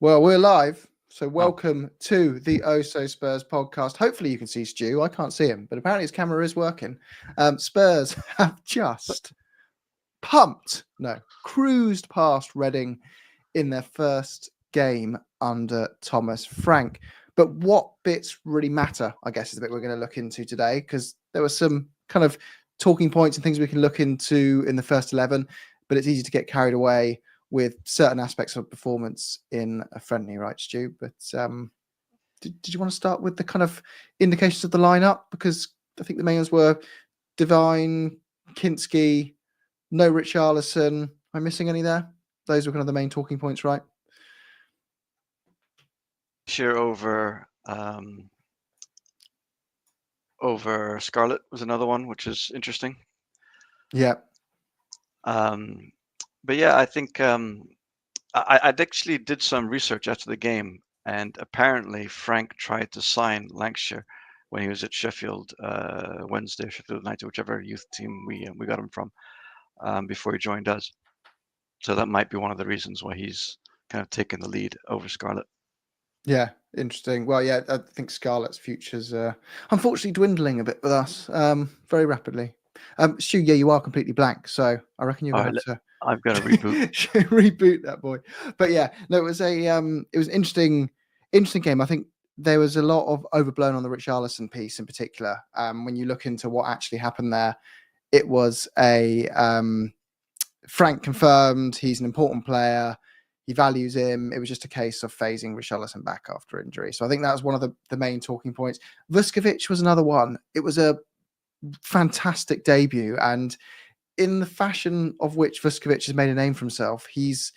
Well, we're live, so welcome to the Oh So Spurs podcast. Hopefully you can see Stu. I can't see him, but apparently his camera is working. Spurs have just cruised past Reading in their first game under Thomas Frank. But what bits really matter, I guess, is the bit we're going to look into today, because there were some kind of talking points and things we can look into in the first 11, but it's easy to get carried away with certain aspects of performance in a friendly, right, Stu? But did you want to start with the kind of indications of the lineup? Because I think the main ones were Devine, Kinski, no Richarlison. Am I missing any there? Those were kind of the main talking points, right? Lanksheare over Scarlett was another one, which is interesting. Yeah. But yeah, I think I actually did some research after the game, and apparently Frank tried to sign Lanksheare when he was at Sheffield Wednesday, Sheffield United, whichever youth team we got him from, before he joined us. So that might be one of the reasons why he's kind of taken the lead over Scarlett. Yeah, interesting. Well, yeah, I think Scarlett's future's unfortunately dwindling a bit with us very rapidly. Stu, yeah, you are completely blank, so I reckon you're going to have to. I've got to reboot. Reboot that boy. But yeah, no, it was an interesting game. I think there was a lot of overblown on the Richarlison piece in particular. When you look into what actually happened there, it was a Frank confirmed he's an important player. He values him. It was just a case of phasing Richarlison back after injury. So I think that was one of the main talking points. Vuskovic was another one. It was a fantastic debut, and in the fashion of which Vuskovic has made a name for himself, he's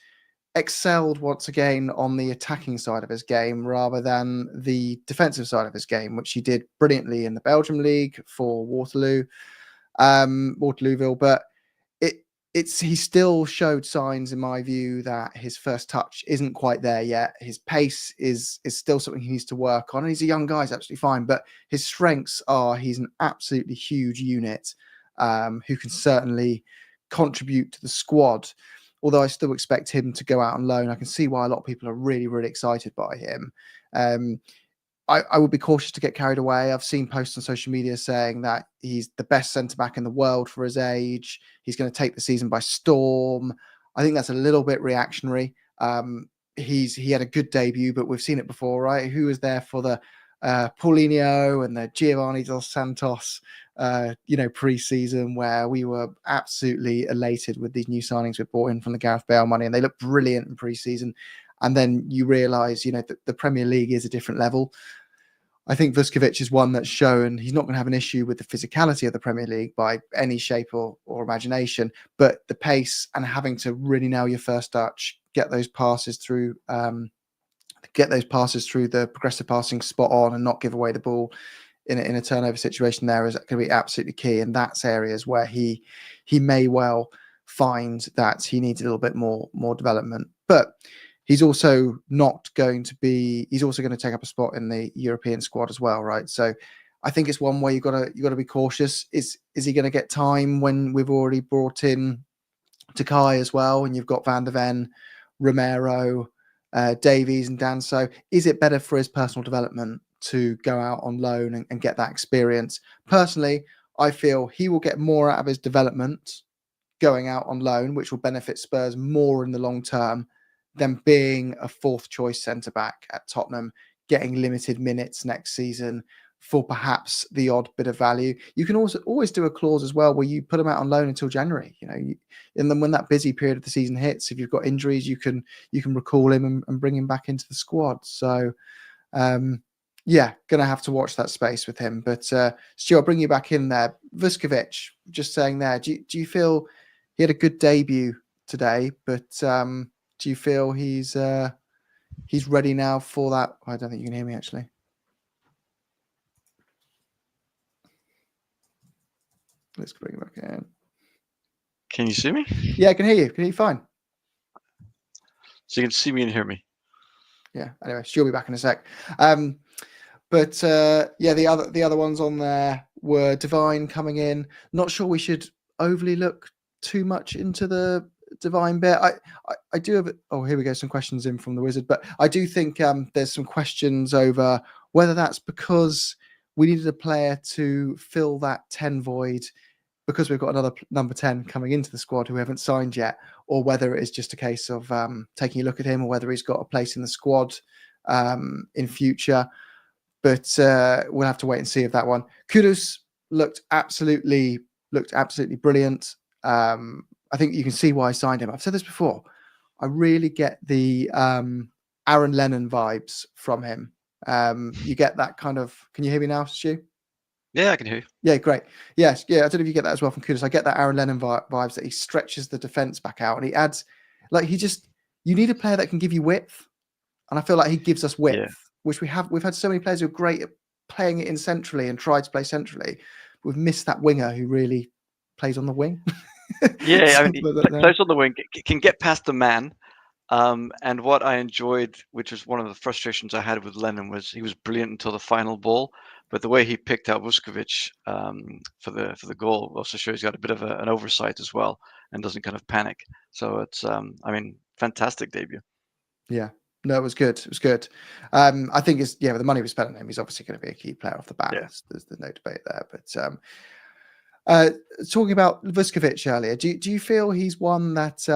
excelled once again on the attacking side of his game rather than the defensive side of his game, which he did brilliantly in the Belgium League for Waterlooville. But he still showed signs, in my view, that his first touch isn't quite there yet. His pace is still something he needs to work on. And he's a young guy, he's absolutely fine. But his strengths are he's an absolutely huge unit who can certainly contribute to the squad. Although I still expect him to go out on loan. I can see why a lot of people are really, really excited by him. I would be cautious to get carried away. I've seen posts on social media saying that he's the best centre-back in the world for his age. He's going to take the season by storm. I think that's a little bit reactionary. He had a good debut, but we've seen it before, right? Who was there for the Paulinho and the Giovanni Dos Santos, pre-season, where we were absolutely elated with these new signings we brought in from the Gareth Bale money, and they look brilliant in pre-season. And then you realise, that the Premier League is a different level. I think Vuskovic is one that's shown he's not going to have an issue with the physicality of the Premier League by any shape or imagination, but the pace and having to really nail your first touch, get those passes through the progressive passing spot on and not give away the ball in a turnover situation there is going to be absolutely key. And that's areas where he may well find that he needs a little bit more development. But he's also going to take up a spot in the European squad as well, right? So I think it's one where you got to be cautious. Is he going to get time when we've already brought in Takai as well, and you've got Van der Ven, Romero, Davies and Danso? Is it better for his personal development to go out on loan and get that experience? Personally, I feel he will get more out of his development going out on loan, which will benefit Spurs more in the long term than being a fourth choice centre-back at Tottenham, getting limited minutes next season for perhaps the odd bit of value. You can also always do a clause as well where you put him out on loan until January, and then when that busy period of the season hits, if you've got injuries, you can recall him and bring him back into the squad. So, going to have to watch that space with him. But Stu, I'll bring you back in there. Vuskovic, just saying there, do you feel he had a good debut today, but do you feel he's ready now for that? I don't think you can hear me, actually. Let's bring it back in. Can you see me? Yeah, I can hear you. Can you hear you fine? So you can see me and hear me. Yeah. Anyway, she'll be back in a sec. But the other ones on there were Devine coming in. Not sure we should overly look too much into the divine bit. I do have. Oh, here we go. Some questions in from the wizard, but I do think there's some questions over whether that's because we needed a player to fill that 10 void because we've got another number 10 coming into the squad who we haven't signed yet, or whether it is just a case of taking a look at him, or whether he's got a place in the squad in future. But we'll have to wait and see of that one. Kudus looked absolutely brilliant. I think you can see why I signed him. I've said this before. I really get the Aaron Lennon vibes from him. You get that kind of. Can you hear me now, Stu? Yeah, I can hear you. Yeah, great. Yes, yeah. I don't know if you get that as well from Kudus. I get that Aaron Lennon vibes that he stretches the defense back out and he adds, like you need a player that can give you width, and I feel like he gives us width, which we have. We've had so many players who are great at playing it in centrally and tried to play centrally. We've missed that winger who really plays on the wing. Yeah, I mean, plays on the wing, can get past the man. And what I enjoyed, which was one of the frustrations I had with Lennon, was he was brilliant until the final ball, but the way he picked out Vuskovic for the goal also shows he's got a bit of an oversight as well and doesn't kind of panic. So it's, I mean, fantastic debut. Yeah. No, it was good. It was good. I think with the money we spent on him, he's obviously going to be a key player off the bat. Yeah. There's no debate there. But talking about Vuskovic earlier, do you feel he's one that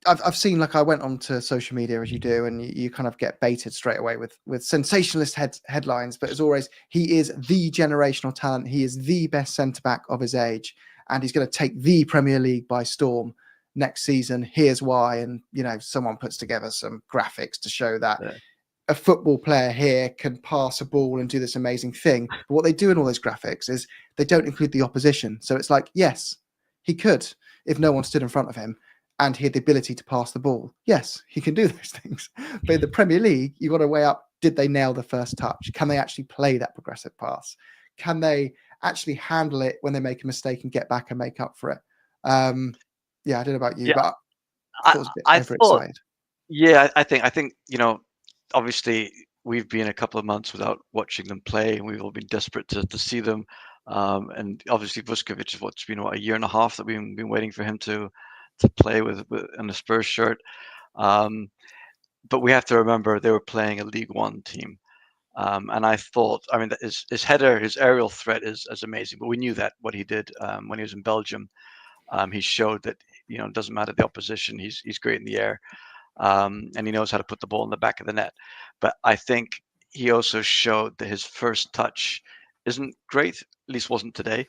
I've seen, like I went onto social media as you do, and you kind of get baited straight away with sensationalist headlines. But as always, he is the generational talent. He is the best centre back of his age, and he's going to take the Premier League by storm next season. Here's why. And someone puts together some graphics to show that a football player here can pass a ball and do this amazing thing. But what they do in all those graphics is they don't include the opposition. So it's like, yes, he could if no one stood in front of him and he had the ability to pass the ball. Yes, he can do those things. But in the Premier League, you've got to weigh up, did they nail the first touch? Can they actually play that progressive pass? Can they actually handle it when they make a mistake and get back and make up for it? I don't know about you, but I thought it was a bit overexcited. Yeah, I think, obviously we've been a couple of months without watching them play, and we've all been desperate to see them. And obviously Vuskovic is what's been a year and a half that we've been waiting for him to play with in the Spurs shirt. But we have to remember they were playing a League One team. And I thought, I mean, his header, his aerial threat is amazing. But we knew that what he did when he was in Belgium, he showed that it doesn't matter the opposition. He's great in the air, and he knows how to put the ball in the back of the net. But I think he also showed that his first touch isn't great. At least wasn't today.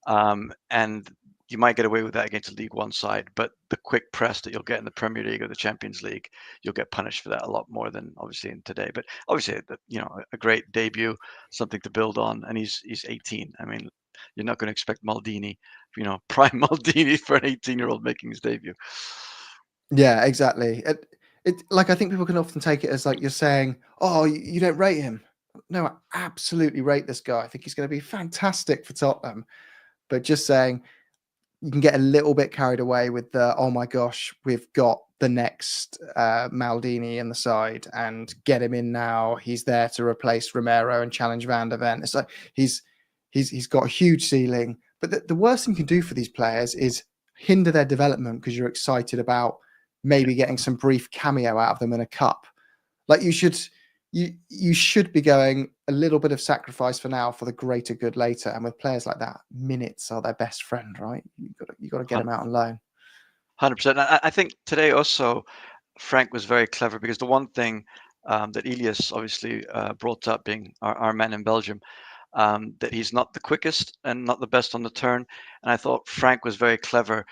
And you might get away with that against a League One side, but the quick press that you'll get in the Premier League or the Champions League, you'll get punished for that a lot more than obviously in today. But obviously, a great debut, something to build on, and he's 18. I mean, you're not going to expect Maldini, prime Maldini for an 18-year-old making his debut. Yeah, exactly. It like I think people can often take it as like you're saying, "Oh, you don't rate him." No, I absolutely rate this guy. I think he's going to be fantastic for Tottenham. But just saying, you can get a little bit carried away with the, oh my gosh, we've got the next Maldini in the side and get him in now. He's there to replace Romero and challenge Van der Ven. It's like he's got a huge ceiling. But the worst thing you can do for these players is hinder their development because you're excited about maybe getting some brief cameo out of them in a cup. Like you should be going a little bit of sacrifice for now for the greater good later. And with players like that, minutes are their best friend, right? You got to get them out on loan. 100%. I think today also Frank was very clever because the one thing that Elias obviously brought up, being our man in Belgium, that he's not the quickest and not the best on the turn. And I thought Frank was very clever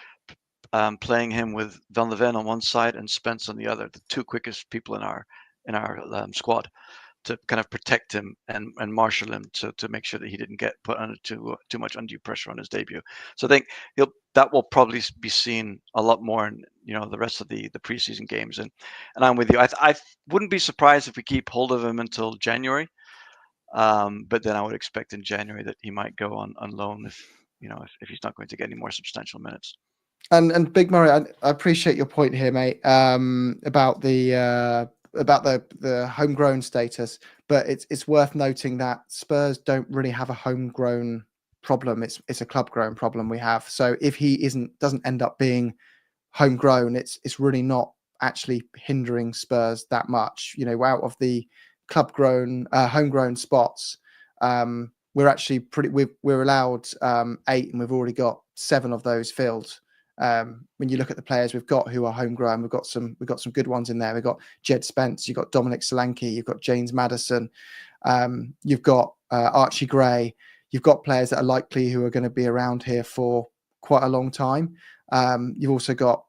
playing him with Van der Ven on one side and Spence on the other, the two quickest people in our squad, to kind of protect him and marshal him to make sure that he didn't get put under too much undue pressure on his debut. So I think that will probably be seen a lot more in the rest of the preseason games. And I'm with you. I wouldn't be surprised if we keep hold of him until January. But then I would expect in January that he might go on loan if he's not going to get any more substantial minutes. And Big Murray, I appreciate your point here, mate, about the homegrown status. But it's worth noting that Spurs don't really have a homegrown problem. It's a club grown problem we have. So if he doesn't end up being homegrown, it's really not actually hindering Spurs that much. Out of the club grown, homegrown spots, we're actually we're allowed 8, and we've already got 7 of those filled. When you look at the players we've got who are homegrown, we've got some good ones in there. We've got Jed Spence, you've got Dominic Solanke, you've got James Maddison, you've got Archie Gray. You've got players that are likely who are going to be around here for quite a long time. You've also got,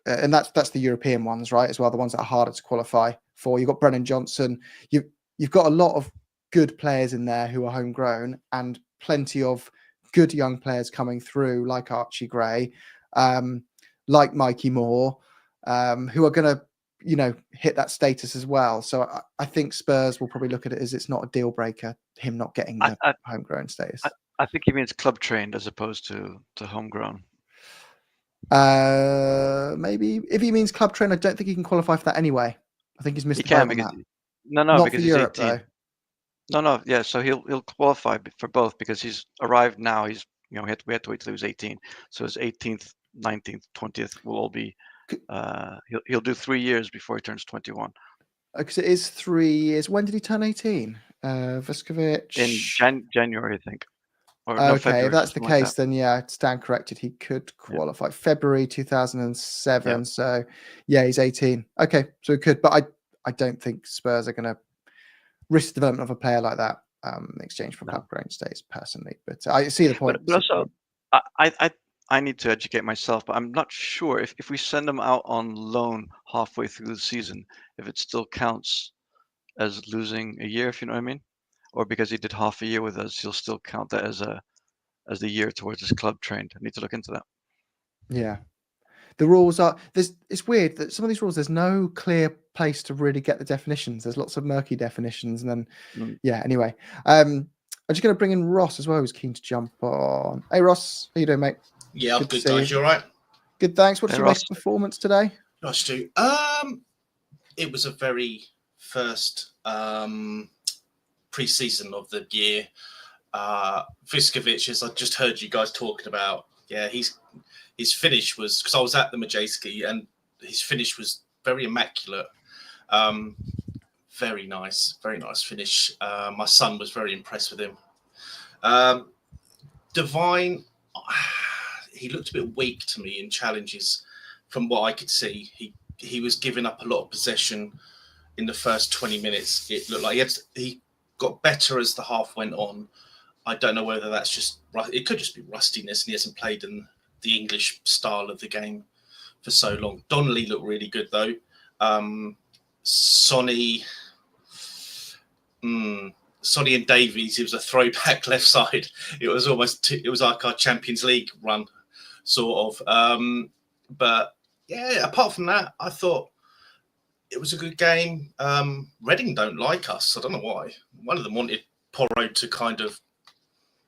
and that's the European ones, right, as well, the ones that are harder to qualify for. You've got Brennan Johnson. You've got a lot of good players in there who are homegrown, and plenty of good young players coming through, like Archie Gray, like Mikey Moore, who are going to, hit that status as well. So I think Spurs will probably look at it as it's not a deal breaker, him not getting the homegrown status. I think he means club trained as opposed to homegrown. Maybe if he means club trained, I don't think he can qualify for that anyway. I think he's missed the boat on that. No, not because for he's Europe 18. No, yeah. So he'll qualify for both because he's arrived now. He's we had to wait till he was 18. So his 18th, 19th, 20th will all be. He'll do 3 years before he turns 21. Because it is 3 years. When did he turn 18? Vuskovic in January, I think. Or okay, no, February, if that's the case, like then yeah, stand corrected. He could qualify February 2007. Yeah. So yeah, he's 18. Okay, so he could, but I don't think Spurs are going to risk the development of a player like that in exchange for club grown status personally. But I see the point. But also, I need to educate myself, but I'm not sure if we send him out on loan halfway through the season, if it still counts as losing a year, if you know what I mean, or because he did half a year with us, he'll still count that as the year towards his club trained. I need to look into that. Yeah, the rules are it's weird that some of these rules there's no clear place to really get the definitions. There's lots of murky definitions, and then anyway, I'm just going to bring in Ross as well, who's keen to jump on. Hey Ross, how you doing, mate? Yeah, I'm good, guys. You all right? Good, thanks. What's your best performance today? Nice to. It was a very first pre-season of the year. Vuskovic, as I just heard you guys talking about, his finish was, because I was at the Majeski, and his finish was very immaculate. Very nice finish. My son was very impressed with him. Divine, he looked a bit weak to me in challenges from what I could see. He was giving up a lot of possession in the first 20 minutes. It looked like he got better as the half went on. I don't know whether that's just, it could just be rustiness, and he hasn't played in the English style of the game for so long. Donnelly looked really good though. Sonny and Davies, it was a throwback left side. It was like our Champions League run, sort of. But yeah, apart from that, I thought it was a good game. Reading don't like us. I don't know why. One of them wanted Porro to kind of.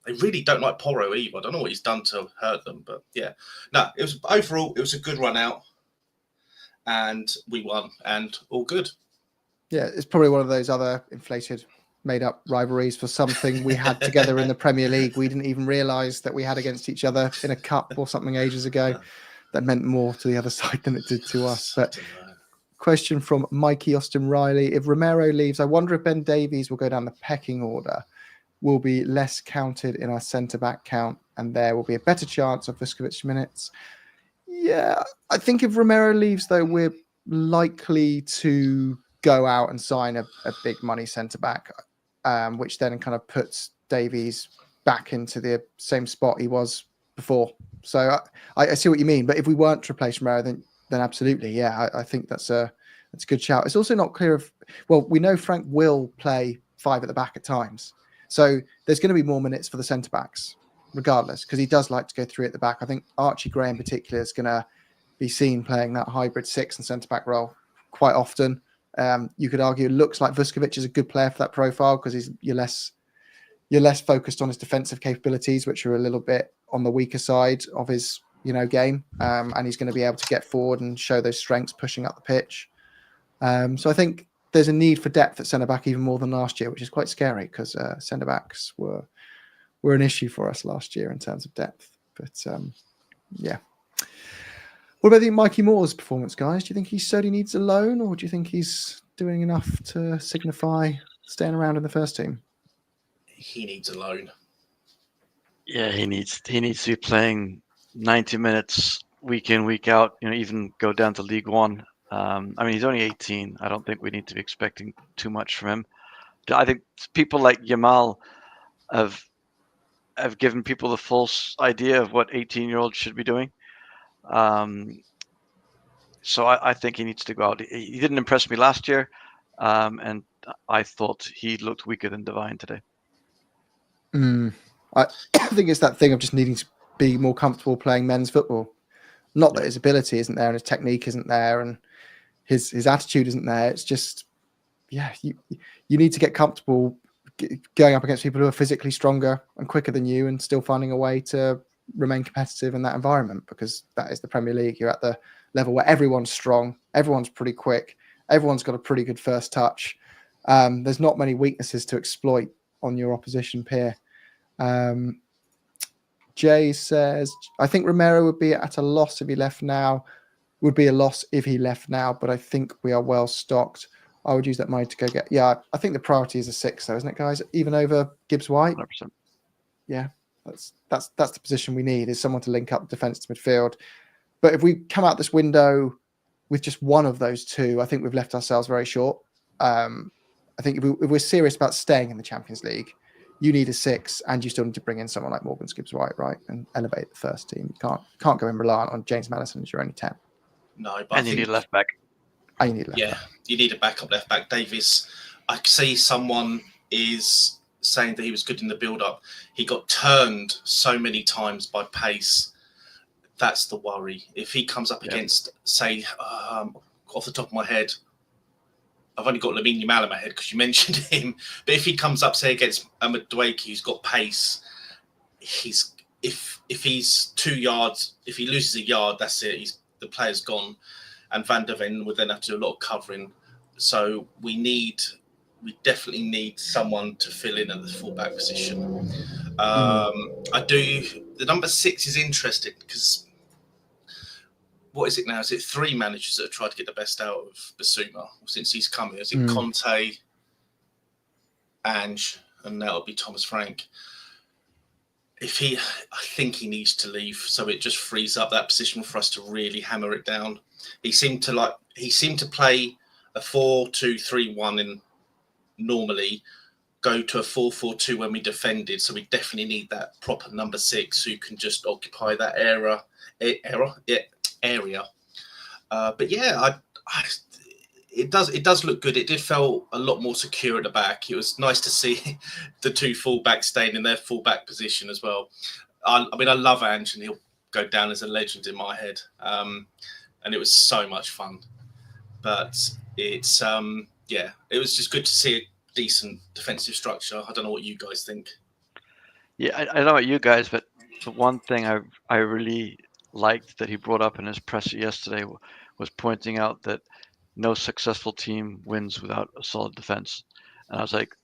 They really don't like Porro either. I don't know what he's done to hurt them, but yeah. No, it was overall. It was a good run out, and we won, and all good. Yeah, it's probably one of those other inflated, made-up rivalries for something we had together in the Premier League. We didn't even realise that we had against each other in a cup or something ages ago. That meant more to the other side than it did to us. But question from Mikey Austin Riley: if Romero leaves, I wonder if Ben Davies will go down the pecking order. Will be less counted in our centre-back count, and there will be a better chance of Vuskovic minutes. Yeah, I think if Romero leaves, though, we're likely to go out and sign a big money centre-back, which then kind of puts Davies back into the same spot he was before. So I see what you mean. But if we weren't to replace Romero, then absolutely, yeah, I think that's a good shout. It's also not clear if, well, we know Frank will play 5 at the back at times. So there's going to be more minutes for the centre-backs, regardless, because he does like to go 3 at the back. I think Archie Gray in particular is going to be seen playing that hybrid 6 and centre-back role quite often. You could argue it looks like Vuskovic is a good player for that profile because you're less focused on his defensive capabilities, which are a little bit on the weaker side of his game, and he's going to be able to get forward and show those strengths pushing up the pitch. So I think there's a need for depth at centre back even more than last year, which is quite scary because centre backs were were an issue for us last year in terms of depth. But yeah. What about the Mikey Moore's performance, guys? Do you think he certainly needs a loan, or do you think he's doing enough to signify staying around in the first team? He needs a loan. Yeah, he needs to be playing 90 minutes week in, week out, even go down to League One. I mean, he's only 18. I don't think we need to be expecting too much from him. I think people like Yamal have given people the false idea of what 18-year-olds should be doing. So I think he needs to go out. He didn't impress me last year, and I thought he looked weaker than Divine today. I think it's that thing of just needing to be more comfortable playing men's football. Not that his ability isn't there and his technique isn't there and his attitude isn't there. It's just, you need to get comfortable going up against people who are physically stronger and quicker than you and still finding a way to remain competitive in that environment, because that is the Premier League. You're at the level where everyone's strong, everyone's pretty quick, everyone's got a pretty good first touch. There's not many weaknesses to exploit on your opposition peer. Jay says, I think Romero would be at a loss if he left now. Would be a loss if he left now, but I think we are well stocked. I would use that money to go get. Yeah, I think the priority is a 6, though, isn't it, guys? Even over Gibbs White. 100%. Yeah, that's the position we need, is someone to link up defence to midfield. But if we come out this window with just one of those two, I think we've left ourselves very short. I think if we're serious about staying in the Champions League, you need a 6, and you still need to bring in someone like Morgan Gibbs White, right, and elevate the first team. You can't go in reliant on James Maddison as you're only 10. No, but you need a left back. You need a left back. You need a backup left back. Davis, I see someone is saying that he was good in the build-up. He got turned so many times by pace. That's the worry. If he comes up against, say, off the top of my head, I've only got Lamine Yamal in my head because you mentioned him. But if he comes up, say, against Madueke, who's got pace, if he's 2 yards, if he loses a yard, that's it. The player's gone. And Van der Ven would then have to do a lot of covering. So we definitely need someone to fill in at the fullback position. The number 6 is interesting because what is it now? Is it 3 managers that have tried to get the best out of Basuma since he's come here? Is it Conte, Ange, and now it'll be Thomas Frank? I think he needs to leave, so it just frees up that position for us to really hammer it down. He seemed to play a 4-2-3-1 in normally, go to a 4-4-2 when we defended. So we definitely need that proper number 6 who can just occupy that area. But yeah, it does look good. It did feel a lot more secure at the back. It was nice to see the 2 fullbacks staying in their fullback position as well. I love Ange, and he'll go down as a legend in my head. And it was so much fun. But it's it was just good to see a decent defensive structure. I don't know what you guys think. Yeah, I don't know about you guys, but the one thing I really liked that he brought up in his presser yesterday was pointing out that no successful team wins without a solid defense. And I was like,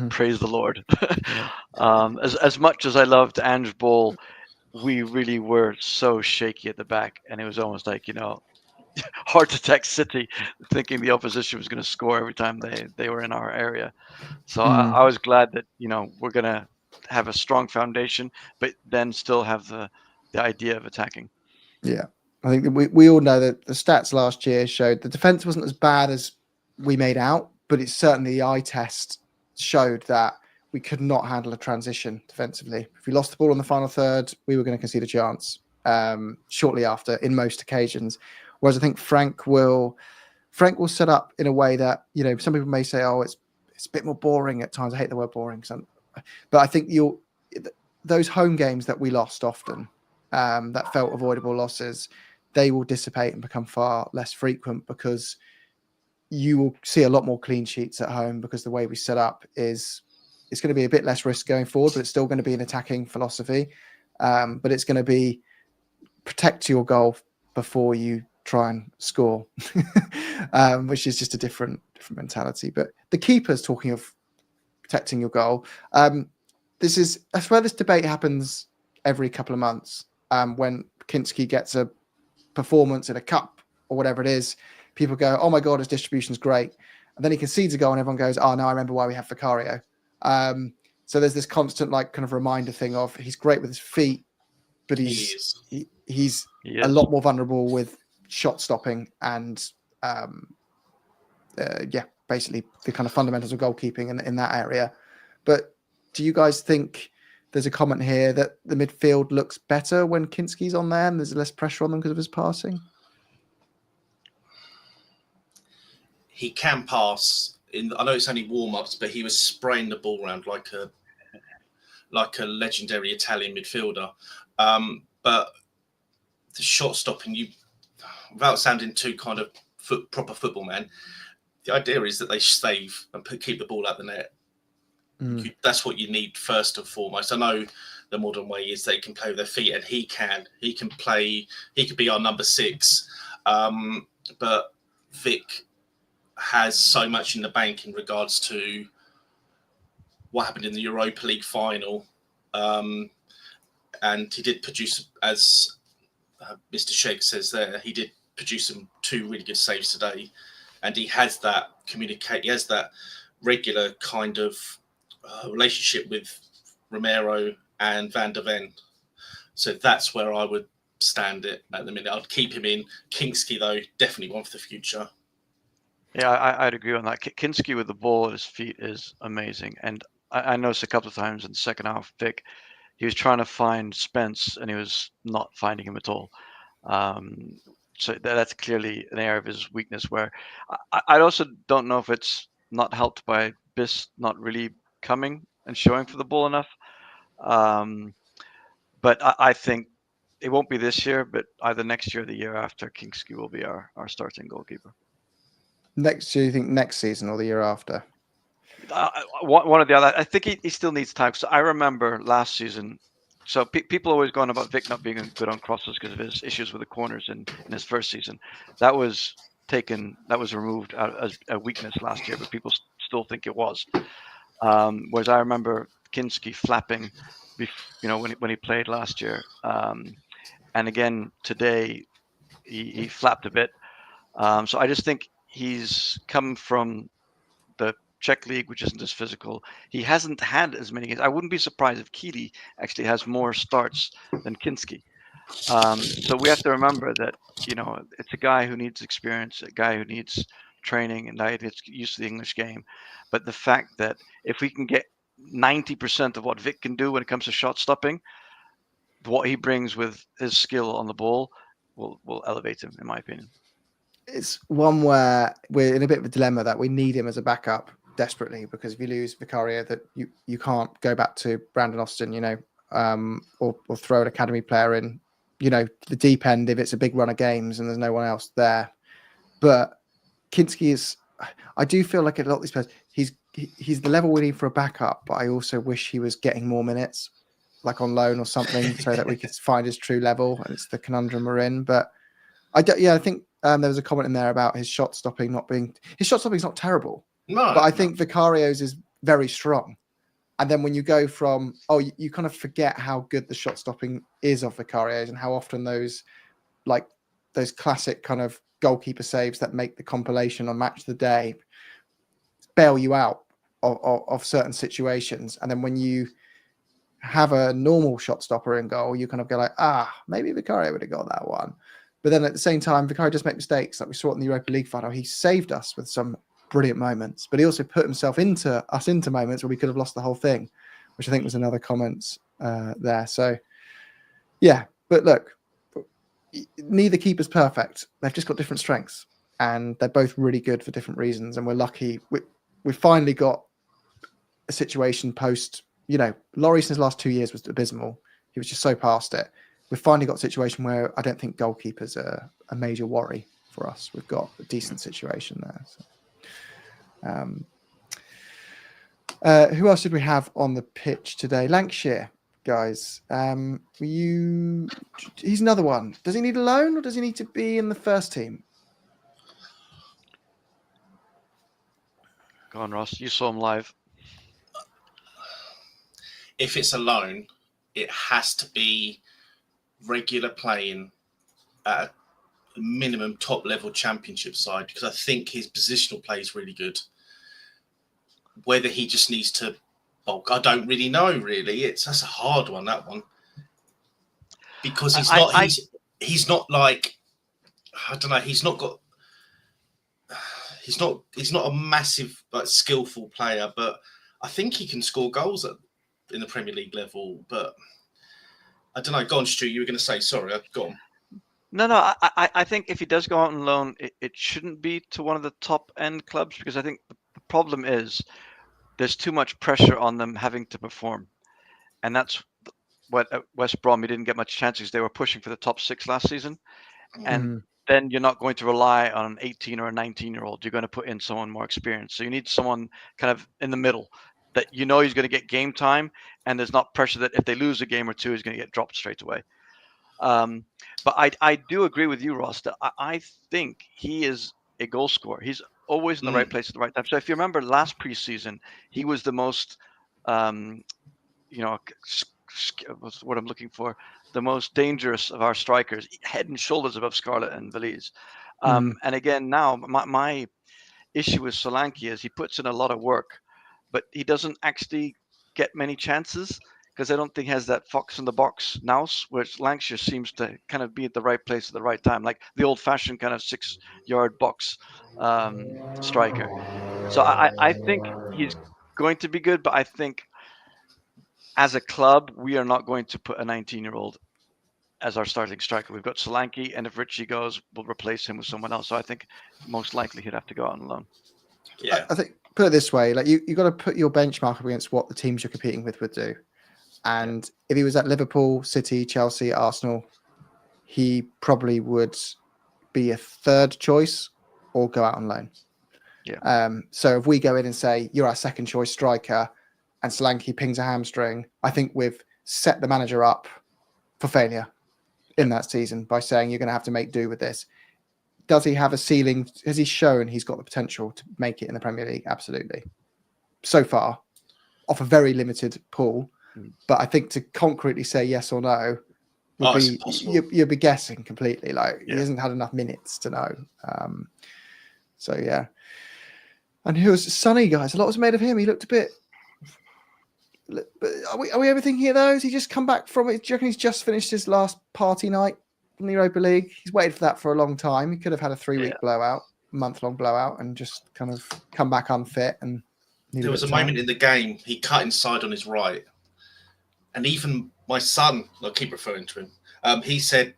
praise the Lord. As much as I loved Ange Ball, we really were so shaky at the back, and it was almost like, heart attack City, thinking the opposition was going to score every time they were in our area. So I was glad that we're going to have a strong foundation, but then still have the idea of attacking. Yeah, I think that we all know that the stats last year showed the defense wasn't as bad as we made out, but it's certainly the eye test showed that we could not handle a transition defensively. If we lost the ball in the final third, we were going to concede a chance shortly after in most occasions. Whereas I think Frank will set up in a way that, some people may say, oh, it's a bit more boring at times. I hate the word boring, but I think those home games that we lost often, that felt avoidable losses, they will dissipate and become far less frequent because you will see a lot more clean sheets at home, because the way we set up it's going to be a bit less risk going forward, but it's still going to be an attacking philosophy. But it's going to be protect your goal before you try and score, which is just a different mentality. But the keepers, talking of protecting your goal, I swear this debate happens every couple of months. When Kinski gets a performance in a cup or whatever it is, people go, "Oh my god, his distribution's great," and then he concedes a goal, and everyone goes, "Oh, now I remember why we have Vicario." So there's this constant like kind of reminder thing of he's great with his feet, but he's a lot more vulnerable with shot stopping and basically the kind of fundamentals of goalkeeping in that area. But do you guys think there's a comment here that the midfield looks better when Kinski's on there and there's less pressure on them because of his passing? He can pass. I know it's only warm-ups, but he was spraying the ball around like a legendary Italian midfielder. But the shot stopping, without sounding too kind of proper football man, the idea is that they save and keep the ball out the net. That's what you need first and foremost. I know the modern way is they can play with their feet, and he can play. He could be our number 6, but Vic has so much in the bank in regards to what happened in the Europa League final, and he did produce, as Mr. Shake says there, he did produce 2 really good saves today, and he has that He has that regular kind of relationship with Romero and Van der Ven. So that's where I would stand it at the minute. I'd keep him in. Kinski, though, definitely one for the future. Yeah, I'd agree on that. Kinski with the ball at his feet is amazing. And I noticed a couple of times in the second half, Vic, he was trying to find Spence and he was not finding him at all. So that's clearly an area of his weakness where I also don't know if it's not helped by Biss not really coming and showing for the ball enough. But I think it won't be this year, but either next year or the year after, Kinski will be our starting goalkeeper. Next year, you think next season or the year after? One or the other. I think he still needs time. So I remember last season. So people always going about Vic not being good on crosses because of his issues with the corners in his first season. That was removed as a weakness last year, but people still think it was. Whereas I remember Kinski flapping, when he played last year, and again today he flapped a bit. So I just think he's come from the Czech league, which isn't as physical. He hasn't had as many games. I wouldn't be surprised if Keely actually has more starts than Kinski. So we have to remember that it's a guy who needs experience, a guy who needs training, and that gets used to the English game. But the fact that if we can get 90% of what Vic can do when it comes to shot stopping, what he brings with his skill on the ball will elevate him, in my opinion. It's one where we're in a bit of a dilemma that we need him as a backup desperately, because if you lose Vicario, that you can't go back to Brandon Austin, or throw an academy player in, the deep end if it's a big run of games and there's no one else there. But Kinski I do feel like a lot of these players, he's the level we need for a backup, but I also wish he was getting more minutes, like on loan or something, so that we could find his true level. And it's the conundrum we're in. But I think there was a comment in there about his shot stopping his shot stopping is not terrible. No, but I think Vicario's is very strong. And then when you go from, you kind of forget how good the shot stopping is of Vicario's and how often those classic kind of goalkeeper saves that make the compilation on Match of the Day bail you out of certain situations. And then when you have a normal shot stopper in goal, you kind of go like, maybe Vicario would have got that one. But then at the same time, Vicario does make mistakes. Like we saw it in the Europa League final. He saved us with some brilliant moments, but he also put himself into moments where we could have lost the whole thing, which I think was another comment there. So, yeah. But look, neither keeper's perfect. They've just got different strengths, and they're both really good for different reasons. And we're lucky. We finally got a situation post, Lloris in his last 2 years was abysmal. He was just so past it. We've finally got a situation where I don't think goalkeepers are a major worry for us. We've got a decent situation there. So. Who else did we have on the pitch today? Lanksheare, guys. He's another one. Does he need a loan or does he need to be in the first team? Go on, Ross. You saw him live. if it's a loan, it has to be regular playing at a minimum top level championship side, because I think his positional play is really good. Whether he just needs to bulk, I don't really know. Really, that's a hard one, that one, because he's not like, I don't know. He's not a massive skillful player, but I think he can score goals in the Premier League level. But I don't know. Go on, Stu. You were going to say, sorry, I've gone. No. I think if he does go out on loan, it shouldn't be to one of the top end clubs, because I think the problem is there's too much pressure on them having to perform, and that's what at West Brom he didn't get much chances. They were pushing for the top 6 last season, and then you're not going to rely on an 18 or a 19-year-old. You're going to put in someone more experienced. So you need someone kind of in the middle that he's going to get game time, and there's not pressure that if they lose a game or two, he's going to get dropped straight away. But I do agree with you, Ross, that I think he is a goal scorer. He's always in the right place at the right time. So if you remember last preseason, he was the most, what's what I'm looking for, the most dangerous of our strikers, head and shoulders above Scarlett and Veliz. And again, now my issue with Solanke is he puts in a lot of work, but he doesn't actually get many chances, because I don't think he has that fox in the box nous, which Lanksheare seems to kind of be at the right place at the right time, like the old-fashioned kind of 6-yard box striker. So I think he's going to be good, but I think as a club, we are not going to put a 19-year-old as our starting striker. We've got Solanke, and if Richie goes, we'll replace him with someone else. So I think most likely he'd have to go out on loan. Yeah, I think, put it this way, like you got to put your benchmark up against what the teams you're competing with would do. And if he was at Liverpool, City, Chelsea, Arsenal, he probably would be a third choice or go out on loan. Yeah. So if we go in and say you're our second choice striker and Solanke pings a hamstring, I think we've set the manager up for failure in that season by saying you're going to have to make do with this. Does he have a ceiling? Has he shown he's got the potential to make it in the Premier League? Absolutely. So far, off a very limited pool. But I think to concretely say yes or no would be you'd be guessing completely. Like he hasn't had enough minutes to know. So yeah. And who was Sonny, guys? A lot was made of him. He looked a bit. Are we overthinking it though? Has he just come back from it? Do you reckon he's just finished his last party night in the Europa League? He's waited for that for a long time. He could have had a 3-week blowout, month-long blowout, and just kind of come back unfit. And there was a moment in the game he cut inside on his right. And even my son, I'll keep referring to him, he said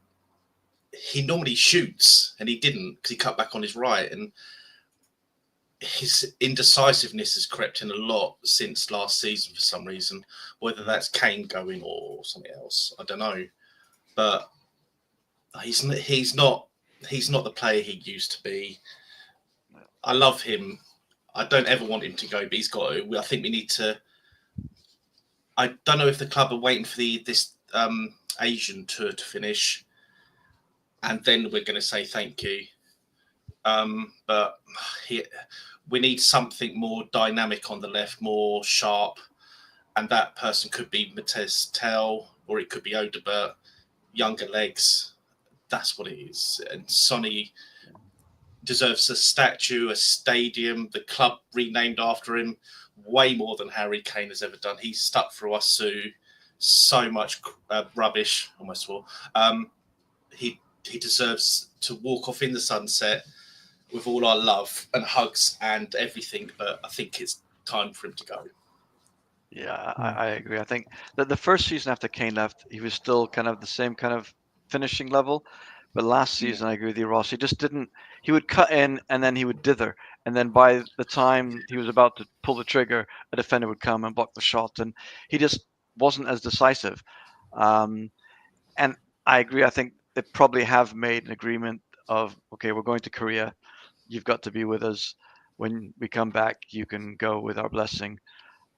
he normally shoots and he didn't because he cut back on his right. And his indecisiveness has crept in a lot since last season for some reason, whether that's Kane going or something else. I don't know. But he's not the player he used to be. I love him. I don't ever want him to go, but he's got to. I think we need to. I don't know if the club are waiting for this Asian tour to finish, and then we're going to say thank you. But we need something more dynamic on the left, more sharp, and that person could be Matez Tell or it could be Odebert, younger legs. That's what it is. And Sonny deserves a statue, a stadium, the club renamed after him. Way more than Harry Kane has ever done. He's stuck through us through so much rubbish, almost swore. He deserves to walk off in the sunset with all our love and hugs and everything, but I think it's time for him to go. Yeah, I agree. I think that the first season after Kane left, he was still kind of the same kind of finishing level. But last season, I agree with you, Ross. He just didn't. He would cut in and then he would dither. And then by the time he was about to pull the trigger, a defender would come and block the shot. And he just wasn't as decisive. And I agree. I think they probably have made an agreement of, okay, we're going to Korea. You've got to be with us. When we come back, you can go with our blessing.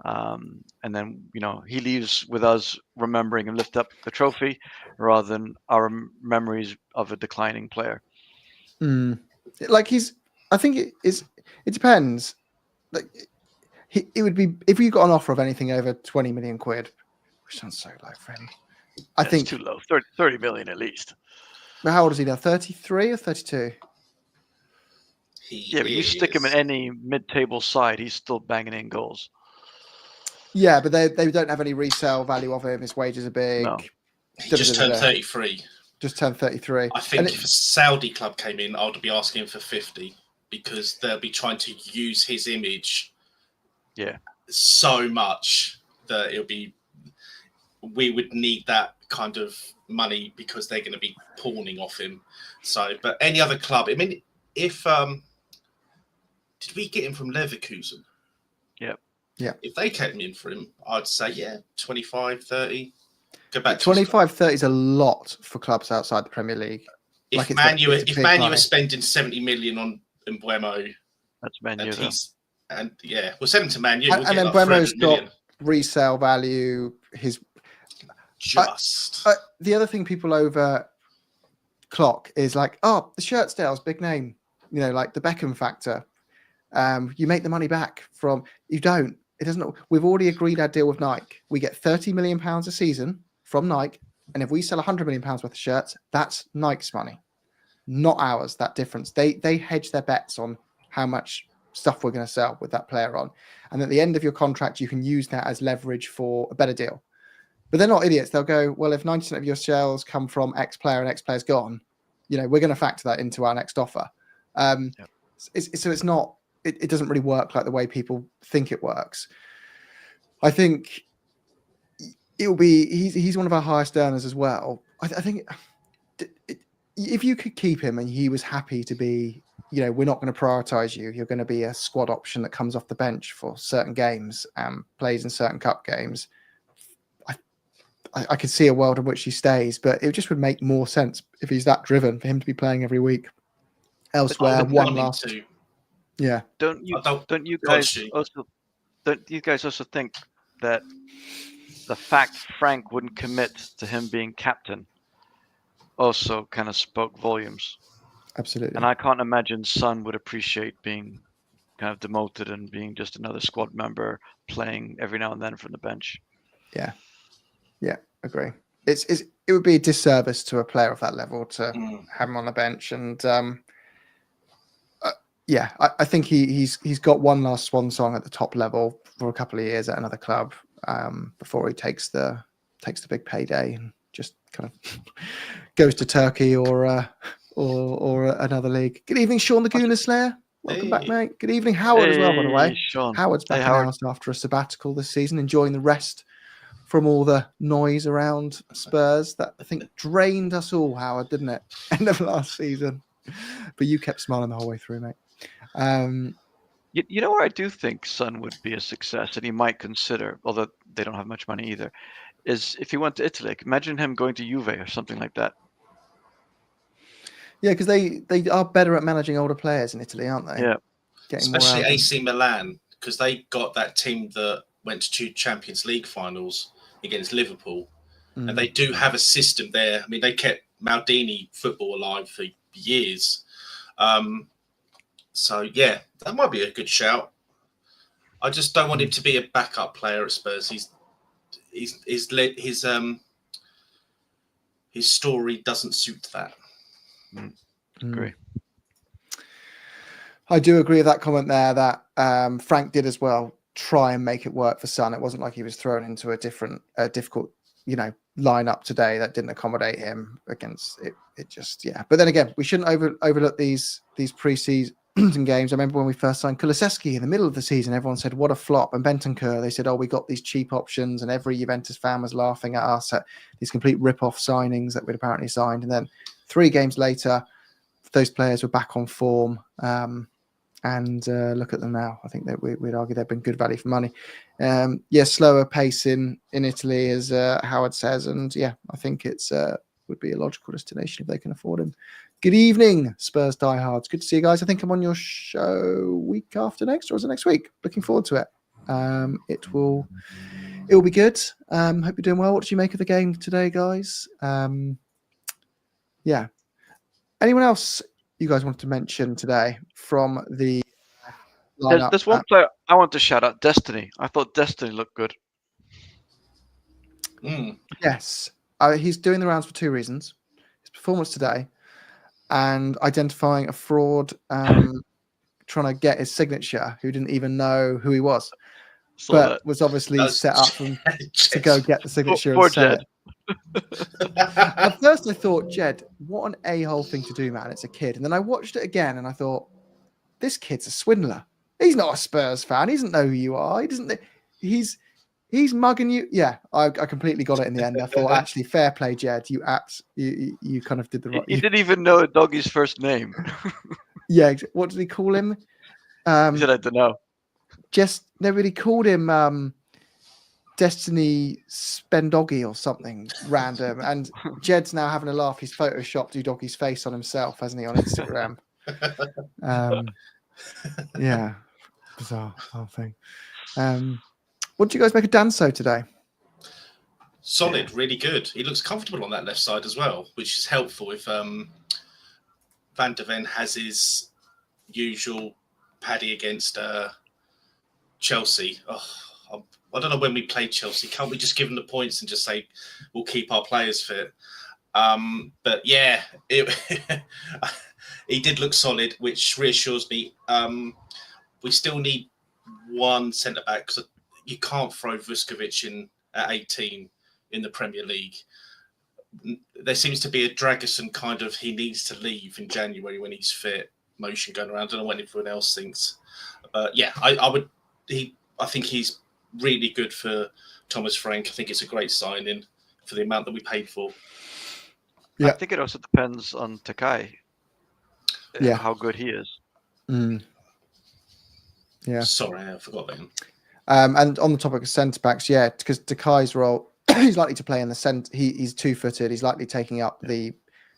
And then, he leaves with us remembering and lift up the trophy rather than our memories of a declining player. Like I think it depends. Like it would be, if you got an offer of anything over 20 million quid, which sounds so low for him. I think too low. 30 million at least. But how old is he now? 33 or 32? But you stick him in any mid-table side, he's still banging in goals. Yeah, but they don't have any resale value of him. His wages are big. No. He just turned 33. Just turned 33. I think if a Saudi club came in, I would be asking for 50 because they'll be trying to use his image so much that we would need that kind of money because they're going to be pawning off him. So, but any other club, I mean, if did we get him from Leverkusen? Yeah. If they kept him in for him, I'd say 25, 30. Go back. 25, 30 is a lot for clubs outside the Premier League. If Man U are spending 70 million on Mbeumo, that's Man U. We'll send him to Man U. And then Mbeumo's got resale value. The other thing people over clock is like, the shirt sales, big name, like the Beckham factor. You make the money back from, you don't. It doesn't. We've already agreed our deal with Nike. We get £30 million a season from Nike, and if we sell £100 million worth of shirts, that's Nike's money, not ours. That difference. They hedge their bets on how much stuff we're going to sell with that player on, and at the end of your contract, you can use that as leverage for a better deal. But they're not idiots. They'll go, well, if 90% of your sales come from X player and X player's gone, we're going to factor that into our next offer. It's not. It doesn't really work like the way people think it works. I think it'll be he's one of our highest earners as well. I think if you could keep him and he was happy to be, we're not going to prioritize you. You're going to be a squad option that comes off the bench for certain games and plays in certain cup games. I could see a world in which he stays, but it just would make more sense if he's that driven for him to be playing every week. Elsewhere, one last. Yeah. Don't you guys also think that the fact Frank wouldn't commit to him being captain also kind of spoke volumes? Absolutely. And I can't imagine Son would appreciate being kind of demoted and being just another squad member playing every now and then from the bench. Yeah, agree. It would be a disservice to a player of that level to have him on the bench, and I think he's got one last swan song at the top level for a couple of years at another club before he takes the big payday and just kind of goes to Turkey or another league. Good evening, Sean the Gooner Slayer. Welcome back, mate. Good evening, Howard, as well, by the way. Sean. Howard's back in the house after a sabbatical this season, enjoying the rest from all the noise around Spurs that I think drained us all, Howard, didn't it? End of last season. But you kept smiling the whole way through, mate. You know where I do think Son would be a success, and he might consider, although they don't have much money either, is if he went to Italy. Imagine him going to Juve or something like that. Yeah, because they are better at managing older players in Italy, aren't they? Yeah. Especially AC Milan, because they got that team that went to 2 Champions League finals against Liverpool. And they do have a system there. I mean, they kept Maldini football alive for years. So, that might be a good shout. I just don't want him to be a backup player at Spurs. His story doesn't suit that. Agree. I do agree with that comment there that Frank did as well try and make it work for Son. It wasn't like he was thrown into a difficult, lineup today that didn't accommodate him against it. It just, But then again, we shouldn't overlook these pre-season games. I remember when we first signed Kulusevski in the middle of the season, everyone said, what a flop. And Bentancur, they said, we got these cheap options, and every Juventus fan was laughing at us at these complete rip-off signings that we'd apparently signed. And then 3 games later, those players were back on form. And look at them now. I think that we'd argue they've been good value for money. Slower pace in Italy, as Howard says. And I think it's would be a logical destination if they can afford him. Good evening, Spurs diehards. Good to see you guys. I think I'm on your show week after next, or is it next week? Looking forward to it. It will be good. Hope you're doing well. What did you make of the game today, guys? Anyone else you guys wanted to mention today from the lineup? There's one player I want to shout out, Destiny. I thought Destiny looked good. Yes. He's doing the rounds for two reasons. His performance today and identifying a fraud trying to get his signature who didn't even know who he was. So But that was obviously That's set up to go get the signature poor and say Jed. it. At first I thought, Jed, what an a-hole thing to do, man. It's a kid. And then I watched it again and I thought, this kid's a swindler. He's not a Spurs fan. He doesn't know who you are. He doesn't. He's mugging you. Yeah, I completely got it in the end. I thought, actually, fair play, Jed. You kind of did the right. He didn't even know Doggy's first name. Yeah, what did he call him? He said, I don't know. Just nobody called him Destiny Spendoggy or something random. And Jed's now having a laugh. He's photoshopped Doggy's face on himself, hasn't he, on Instagram? Yeah, bizarre whole thing. What did you guys make of Danso today? Solid, really good. He looks comfortable on that left side as well, which is helpful if Van de Ven has his usual paddy against Chelsea. Oh, I don't know when we play Chelsea. Can't we just give them the points and just say we'll keep our players fit? But yeah, he did look solid, which reassures me. We still need one centre back because you can't throw Vuskovic in at 18 in the Premier League. There seems to be a Dragusin kind of he needs to leave in January when he's fit motion going around. I don't know what everyone else thinks. Yeah, I think he's really good for Thomas Frank. I think it's a great signing for the amount that we paid for. Yeah. I think it also depends on Takai. Yeah. How good he is. Yeah. Sorry, I forgot about him. And on the topic of centre backs, yeah, because Takai's role, he's likely to play in the centre. He's 2-footed. He's likely taking up the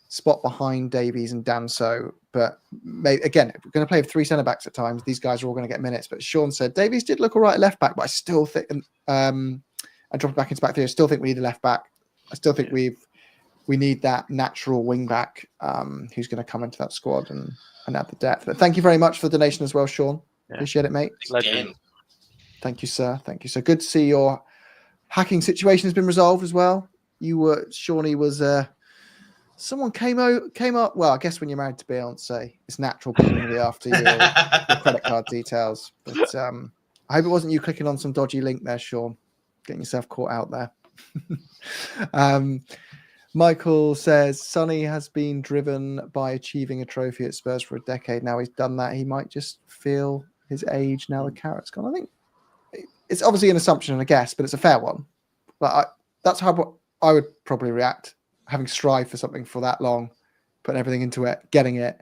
spot behind Davies and Danso. But again, if we're going to play with three centre backs at times, these guys are all going to get minutes. But Sean said Davies did look all right at left back, but I still think, and dropping back into back three, I still think we need a left back. I still think we need that natural wing back who's going to come into that squad and add the depth. But thank you very much for the donation as well, Sean. Yeah. Appreciate it, mate. Legend. Thank you, sir. Thank you, sir. Good to see your hacking situation has been resolved as well. Shawnee was someone came up. Well, I guess when you're married to Beyonce, it's natural people to be after your credit card details. But I hope it wasn't you clicking on some dodgy link there, Sean. Getting yourself caught out there. Michael says Sonny has been driven by achieving a trophy at Spurs for a decade. Now he's done that. He might just feel his age now the carrot's gone. I think it's obviously an assumption and a guess, but it's a fair one. But that's how I would probably react, having strived for something for that long, putting everything into it, getting it.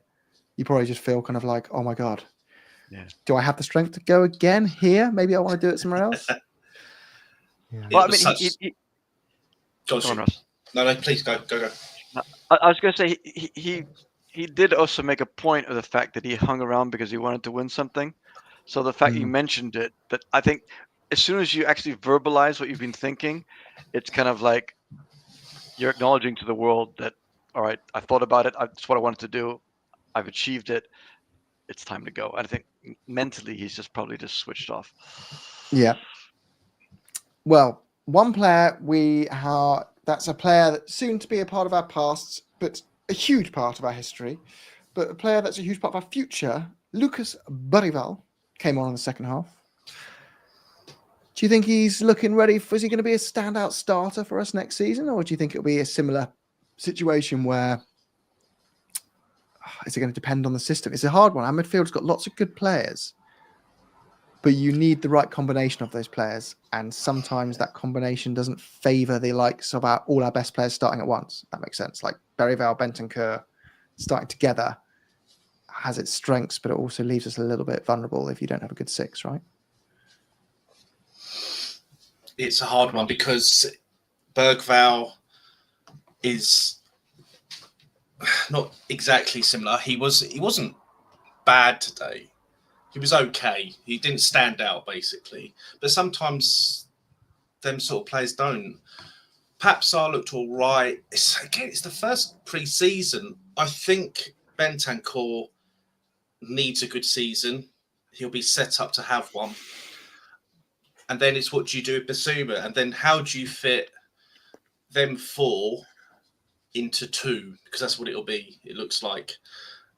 You probably just feel kind of like, oh my God, do I have the strength to go again here? Maybe I want to do it somewhere else. Yeah. Well, I mean, No, please go. I was going to say he did also make a point of the fact that he hung around because he wanted to win something. So the fact you mentioned it, that I think as soon as you actually verbalize what you've been thinking, it's kind of like you're acknowledging to the world that, all right, I thought about it. That's what I wanted to do. I've achieved it. It's time to go. I think mentally he's probably switched off. Yeah. Well, one player that's a player that's soon to be a part of our past, but a huge part of our history, but a player that's a huge part of our future, Lucas Barival, came on in the second half. Do you think he's looking ready? Is he going to be a standout starter for us next season? Or do you think it'll be a similar situation where is it going to depend on the system? It's a hard one. Our midfield's got lots of good players, but you need the right combination of those players. And sometimes that combination doesn't favour the likes of all our best players starting at once. That makes sense. Like Berival, Bentancur starting together has its strengths, but it also leaves us a little bit vulnerable if you don't have a good six, right? It's a hard one because Bergvall is not exactly similar. He wasn't bad today. He was okay. He didn't stand out, basically. But sometimes them sort of players don't. Papsar looked all right. It's the first pre-season. I think Bentancur needs a good season. He'll be set up to have one. And then it's what do you do with Basuma? And then how do you fit them 4 into 2, because that's what it'll be. It looks like.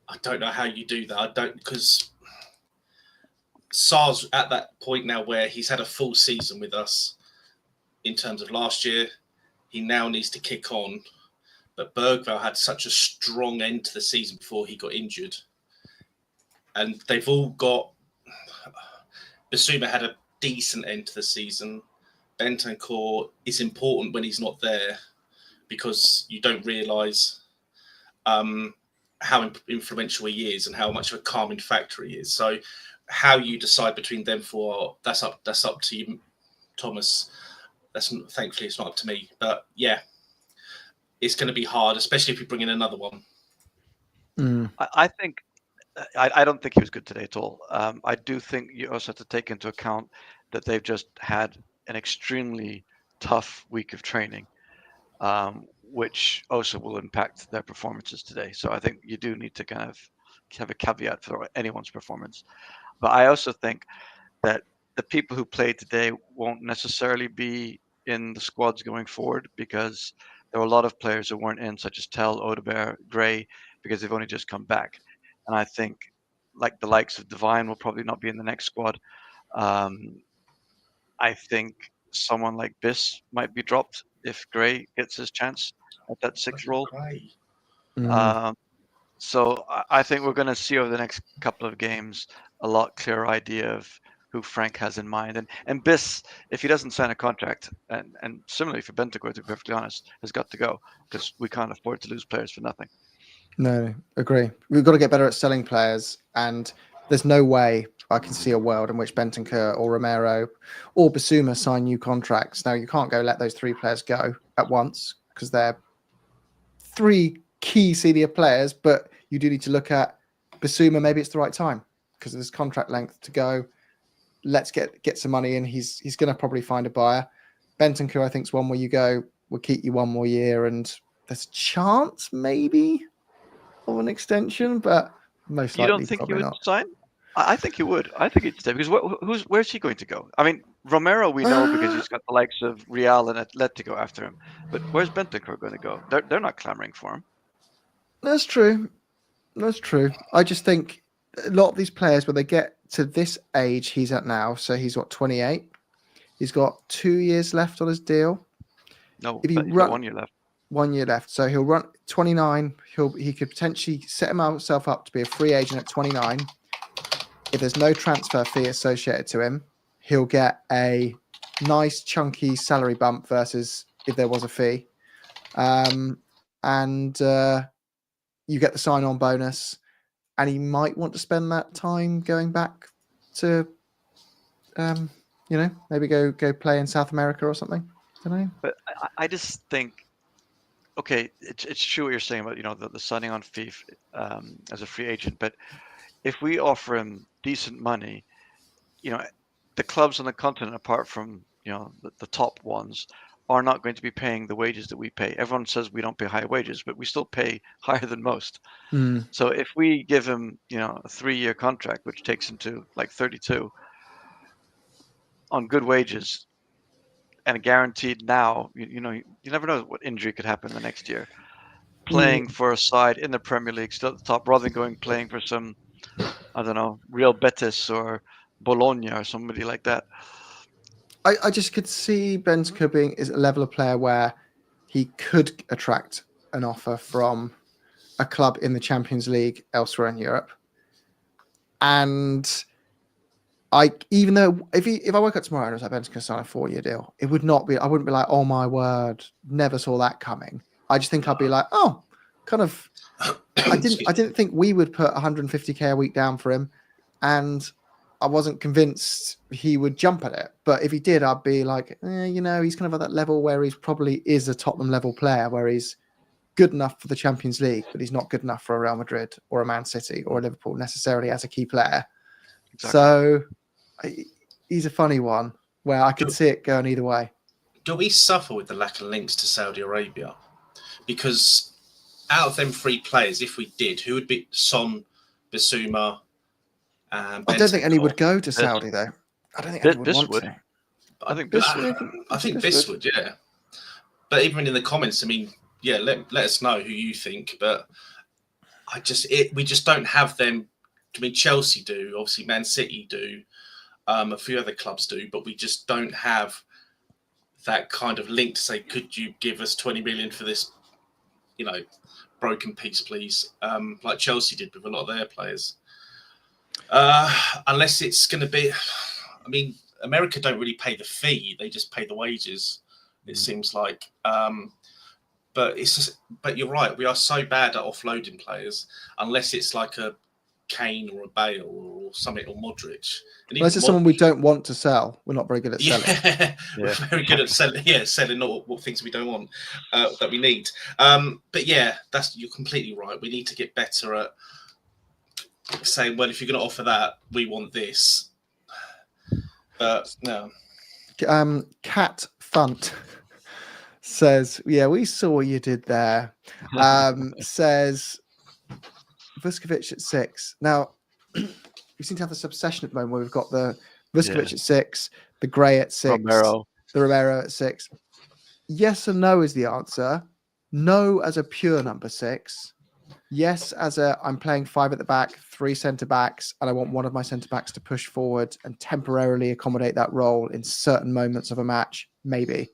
I don't know how you do that. I don't, because Sar's at that point now where he's had a full season with us in terms of last year. He now needs to kick on. But Bergvall had such a strong end to the season before he got injured. And they've all got... Basuma had a decent end to the season. Bentancur is important when he's not there because you don't realise how influential he is and how much of a calming factor he is. So how you decide between them 4, that's up to you, Thomas. Thankfully it's not up to me. But yeah, it's going to be hard, especially if you bring in another one. I think I don't think he was good today at all. I do think you also have to take into account that they've just had an extremely tough week of training, which also will impact their performances today. So I think you do need to kind of have a caveat for anyone's performance. But I also think that the people who played today won't necessarily be in the squads going forward because there were a lot of players who weren't in, such as Tell, Odegaard, Gray, because they've only just come back. And I think like the likes of Devine will probably not be in the next squad. I think someone like Biss might be dropped if Gray gets his chance at that 6 role. So I think we're going to see over the next couple of games a lot clearer idea of who Frank has in mind. And Biss, if he doesn't sign a contract, and similarly for Bentancur, to be perfectly honest, has got to go because we can't afford to lose players for nothing. No, agree. We've got to get better at selling players, and there's no way I can see a world in which Bentancur or Romero or Bissouma sign new contracts. Now, you can't go let those 3 players go at once because they're 3 key senior players, but you do need to look at Bissouma. Maybe it's the right time because of his contract length to go. Let's get some money in. He's going to probably find a buyer. Bentancur, I think, is one where you go, we'll keep you 1 more year, and there's a chance maybe of an extension, but most likely you don't think probably he would not. sign? I think he would. I think he'd stay because where's he going to go? I mean, Romero we know because he's got the likes of Real and Atletico after him. But where's Bentancur going to go? They're not clamoring for him. That's true. That's true. I just think a lot of these players, when they get to this age he's at now, so he's what, 28? He's got 2 years left on his deal. No, he's got 1 year left. 1 year left. So he'll run 29. He could potentially set himself up to be a free agent at 29. If there's no transfer fee associated to him, he'll get a nice chunky salary bump versus if there was a fee. And you get the sign-on bonus, and he might want to spend that time going back to, maybe go play in South America or something. I don't know. But I just think, okay, it's true what you're saying about the signing on fee as a free agent, but if we offer him decent money, the clubs on the continent, apart from the top ones, are not going to be paying the wages that we pay. Everyone says we don't pay high wages, but we still pay higher than most. So if we give him a 3-year contract, which takes him to like 32 on good wages and guaranteed now, you never know what injury could happen the next year. Playing for a side in the Premier League, still at the top, rather than playing for some, I don't know, Real Betis or Bologna or somebody like that. I just could see Bentancur being is a level of player where he could attract an offer from a club in the Champions League elsewhere in Europe. And even though if I woke up tomorrow and it was like Bentancur sign a 4-year deal, it would not be. I wouldn't be like, oh my word, never saw that coming. I just think I'd be like, oh, kind of. I didn't think we would put 150k a week down for him, and I wasn't convinced he would jump at it. But if he did, I'd be like, he's kind of at that level where he's probably is a Tottenham level player, where he's good enough for the Champions League, but he's not good enough for a Real Madrid or a Man City or a Liverpool necessarily as a key player. Exactly. So he's a funny one where I could see it going either way. Do we suffer with the lack of links to Saudi Arabia? Because out of them 3 players, if we did, who would be Son, Bissouma, and I don't think any would go to Saudi, though. I don't think anyone would want to. I think Biss would, yeah. But even in the comments, I mean, yeah, let us know who you think. But we just don't have them. I mean, Chelsea do, obviously, Man City do, a few other clubs do, but we just don't have that kind of link to say, could you give us 20 million for this, broken piece, please? Like Chelsea did with a lot of their players. Unless it's going to be, I mean, America don't really pay the fee; they just pay the wages. It seems like. But you're right. We are so bad at offloading players, unless it's like a Kane or a Bale or something, or Modric. Unless it's someone we don't want to sell, we're not very good at selling. Yeah, we're very good at selling. Yeah, selling what things we don't want that we need. But yeah, you're completely right. We need to get better at saying, well, if you're going to offer that, we want this. But no. Cat Funt says, yeah, we saw what you did there. Says Vuskovic at 6. Now, we seem to have this obsession at the moment where we've got the Vuskovic at 6, the Gray at 6, the Romero at 6. Yes and no is the answer. No as a pure number 6. Yes, as I'm playing 5 at the back, 3 centre backs, and I want one of my centre backs to push forward and temporarily accommodate that role in certain moments of a match, maybe.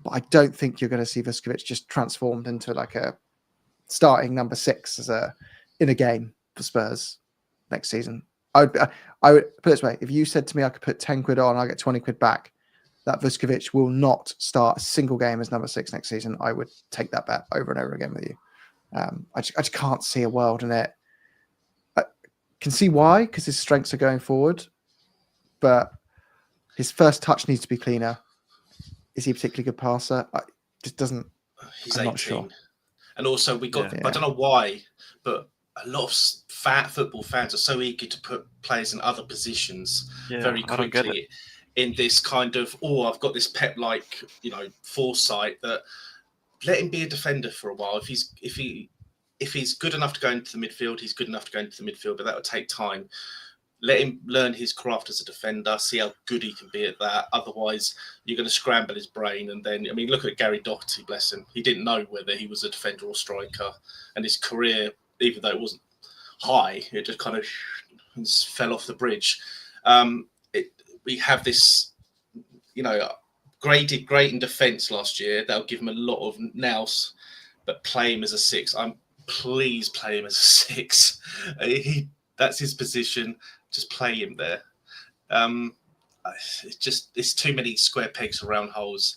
But I don't think you're going to see Vuskovic just transformed into like a starting number 6 in a game for Spurs next season. I would put it this way: if you said to me I could put 10 quid on, I get 20 quid back, that Vuskovic will not start a single game as number 6 next season, I would take that bet over and over again with you. I just can't see a world in it. I can see why, because his strengths are going forward, but his first touch needs to be cleaner. Is he a particularly good passer? Just doesn't. He's I'm 18. not sure. And also we got, I don't know why, but a lot of fat football fans are so eager to put players in other positions very quickly in this kind of, I've got this pep like, foresight that let him be a defender for a while. If he's good enough to go into the midfield, he's good enough to go into the midfield, but that will take time. Let him learn his craft as a defender, see how good he can be at that. Otherwise, you're going to scramble his brain. And then, I mean, look at Gary Doherty, bless him. He didn't know whether he was a defender or striker. And his career, even though it wasn't high, it just kind of fell off the bridge. We have this, Gray did great in defence last year. That'll give him a lot of nous, but play him as a 6. Please play him as a 6. That's his position. Just play him there. It's too many square pegs for round holes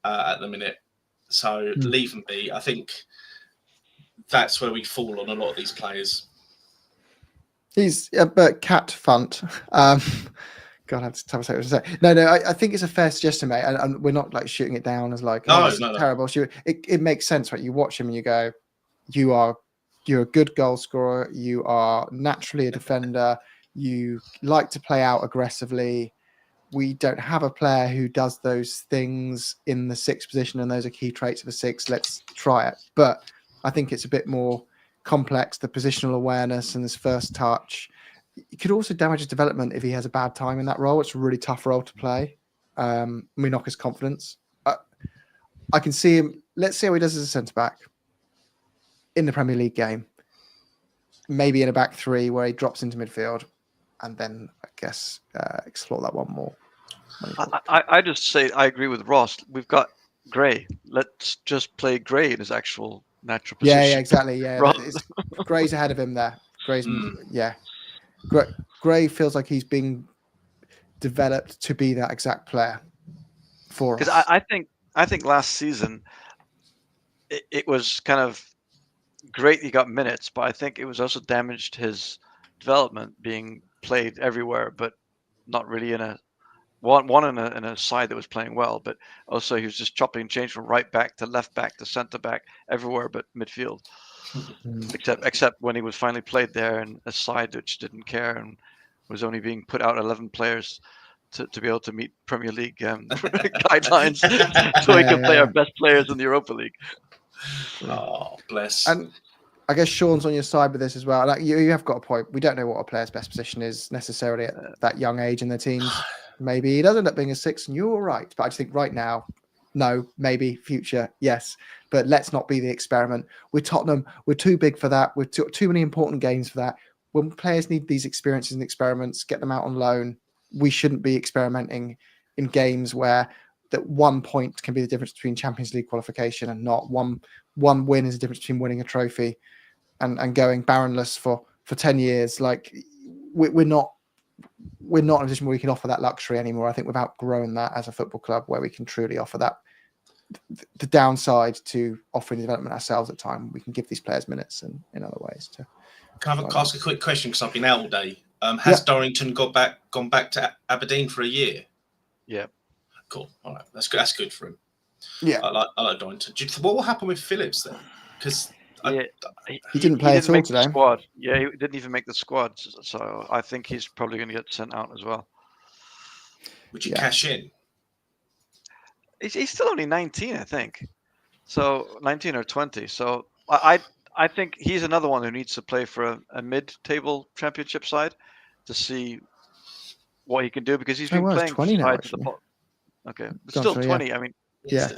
at the minute. So leave him be. I think that's where we fall on a lot of these players. But Cat Funt. God, I have to say what to say. No. I think it's a fair suggestion, mate. And we're not like shooting it down as like, no. Terrible. It makes sense, right? You watch him and you go, you're a good goal scorer. You are naturally a defender. You like to play out aggressively. We don't have a player who does those things in the 6 position, and those are key traits of a 6. Let's try it. But I think it's a bit more complex, the positional awareness and his first touch. It could also damage his development if he has a bad time in that role. It's a really tough role to play. We knock his confidence. I can see him. Let's see how he does as a centre-back in the Premier League game. Maybe in a back 3 where he drops into midfield, and then I guess explore that one more. I just say I agree with Ross. We've got Gray. Let's just play Gray in his actual natural position. Yeah, exactly. Yeah, Gray's ahead of him there. Gray feels like he's being developed to be that exact player for us. Because I think last season it was kind of great he got minutes, but I think it was also damaged his development being played everywhere, but not really in a side that was playing well, but also he was just chopping and change from right back to left back to centre back everywhere but midfield. Except when he was finally played there in a side which didn't care and was only being put out 11 players to be able to meet Premier League guidelines so he could play our best players in the Europa League. Oh, bless. And I guess Sean's on your side with this as well. Like you have got a point. We don't know what a player's best position is necessarily at that young age in their teams. Maybe he does end up being a 6, and you're all right. But I just think right now, No, maybe future, yes, but let's not be the experiment. With Tottenham, we're too big for that. We've got too many important games for that. When players need these experiences and experiments, get them out on loan. We shouldn't be experimenting in games where that 1 point can be the difference between Champions League qualification and not. One win is the difference between winning a trophy and going barrenless for 10 years. Like we're not in a position where we can offer that luxury anymore. I think we've outgrown that as a football club where we can truly offer that. The downside to offering development ourselves at time, we can give these players minutes and in other ways. Can I ask a quick question because I've been out all day? Has Dorrington gone back to Aberdeen for a year? Yeah. Cool. All right, that's good. That's good for him. Yeah, I like Dorrington. What will happen with Phillips then? Because he didn't play at all make today. The squad. Yeah, he didn't even make the squad. So I think he's probably going to get sent out as well. Would you cash in? He's still only 19, I think. So 19 or 20. So I think he's another one who needs to play for a mid-table championship side to see what he can do because he's been playing 20 now, sides at the actually. bottom. Okay, but still 20. Yeah. I mean,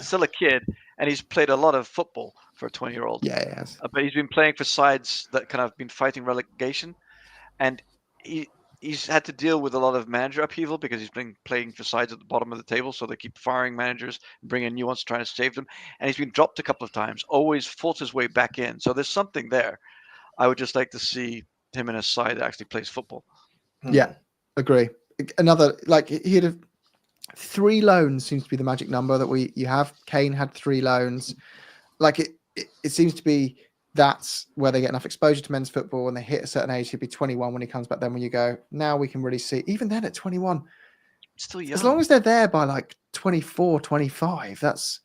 still a kid, and he's played a lot of football for a 20-year-old. Yeah, he has. But he's been playing for sides that kind of been fighting relegation, and he's had to deal with a lot of manager upheaval because he's been playing for sides at the bottom of the table, so they keep firing managers and bringing new ones trying to save them. And he's been dropped a couple of times, always fought his way back in. So there's something there. I would just like to see him in a side that actually plays football. Yeah, agree. Another, like, he had 3 loans seems to be the magic number that you have. Kane had 3 loans. Like it seems to be that's where they get enough exposure to men's football when they hit a certain age. He'd be 21 when he comes back. Then when you go, now we can really see, even then at 21, still young. As long as they're there by like 24, 25, this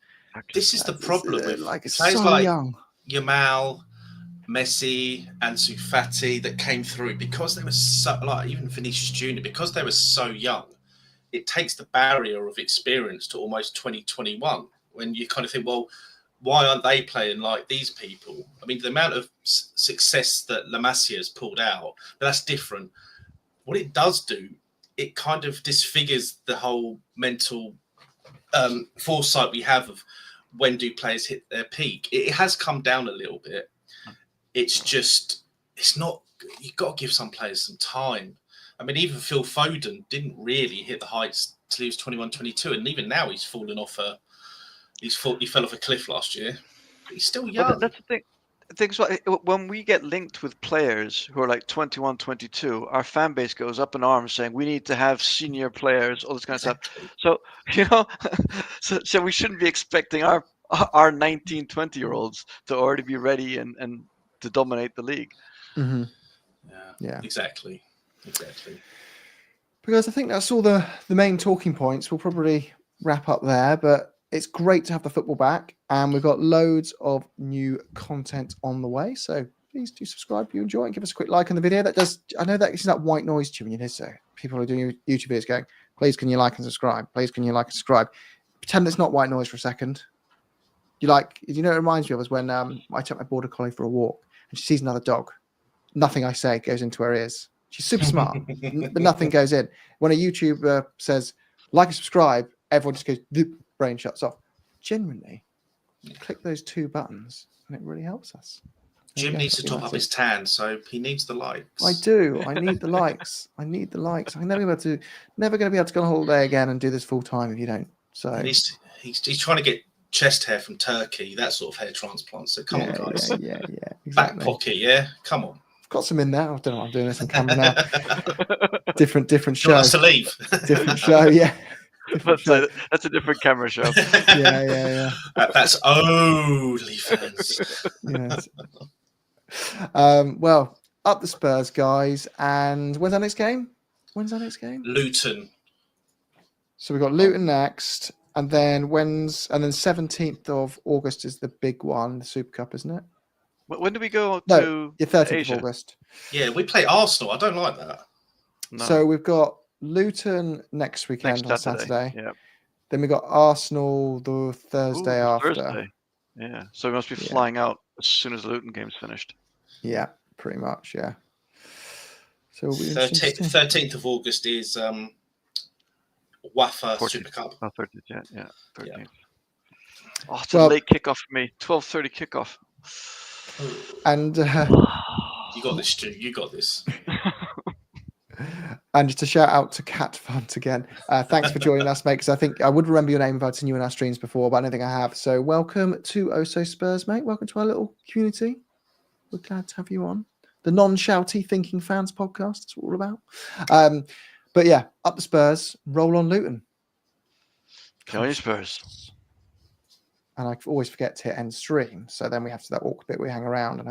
is the problem with like players so like young. Yamal, Messi, and Ansu Fati that came through because they were so, like even Vinicius Junior, because they were so young. It takes the barrier of experience to almost 2021 when you kind of think, well, why aren't they playing like these people? I mean, the amount of success that La Masia has pulled out, that's different. What it does do, it kind of disfigures the whole mental foresight we have of when do players hit their peak. It has come down a little bit. It's just, it's not, you've got to give some players some time. I mean, even Phil Foden didn't really hit the heights till he was 21, 22. And even now he's fallen off he fell off a cliff last year. But he's still young. But that's the thing. Things like when we get linked with players who are like 21, 22, our fan base goes up in arms saying we need to have senior players, all this kind of stuff. So, so we shouldn't be expecting our 19, 20-year-olds to already be ready and to dominate the league. Mm-hmm. Yeah, exactly. Because I think that's all the main talking points. We'll probably wrap up there, but it's great to have the football back, and we've got loads of new content on the way. So please do subscribe if you enjoy it. Give us a quick like on the video. I know that it's that white noise to you when you hear so people are doing YouTube videos going, please can you like and subscribe? Please can you like and subscribe? Pretend it's not white noise for a second. You know, it reminds me of us when I took my border collie for a walk and she sees another dog. Nothing I say goes into her ears. She's super smart, but nothing goes in. When a YouTuber says, like and subscribe, everyone just goes, the brain shuts off. Genuinely, click those 2 buttons and it really helps us. Jim needs to top up his tan, so he needs the likes. I do. I need the likes. I'm never going to be able to go on holiday again and do this full time if you don't. So he's trying to get chest hair from Turkey, that sort of hair transplant. So come on, guys. Yeah, exactly. Back pocket, yeah. Come on. Got some in there. I don't know what I'm doing this on camera now. Different show. Want us to leave? Different show, yeah. That's a different camera show. Yeah. That's OnlyFans. Yes. Well, up the Spurs, guys. And when's our next game? Luton. So we've got Luton next, and then 17th of August is the big one, the Super Cup, isn't it? When do we go No, to 30th Asia? of August. Yeah, we play Arsenal. I don't like that. No. So we've got Luton next weekend on Saturday. Yeah. Then we got Arsenal the Thursday after. Thursday. Yeah. So we must be flying out as soon as the Luton game's finished. Yeah, pretty much. Yeah. So 13th of August is WAFA 14th. Super Cup. Oh, 13th. Yeah. 13th. Yeah. Oh, it's Well- a late kickoff for me. 12:30 kickoff. And You got this, Stu. You got this. and just a shout out to Cat Font again. Thanks for joining us, mate. Because I think I would remember your name if I'd seen you in our streams before, but I don't think I have. So welcome to Oso Spurs, mate. Welcome to our little community. We're glad to have you on the non-shouty Thinking Fans podcast. That's what we're all about. But yeah, up the Spurs, roll on Luton. Go on, Spurs. And I always forget to hit end stream. So then we have to that awkward bit where we hang around and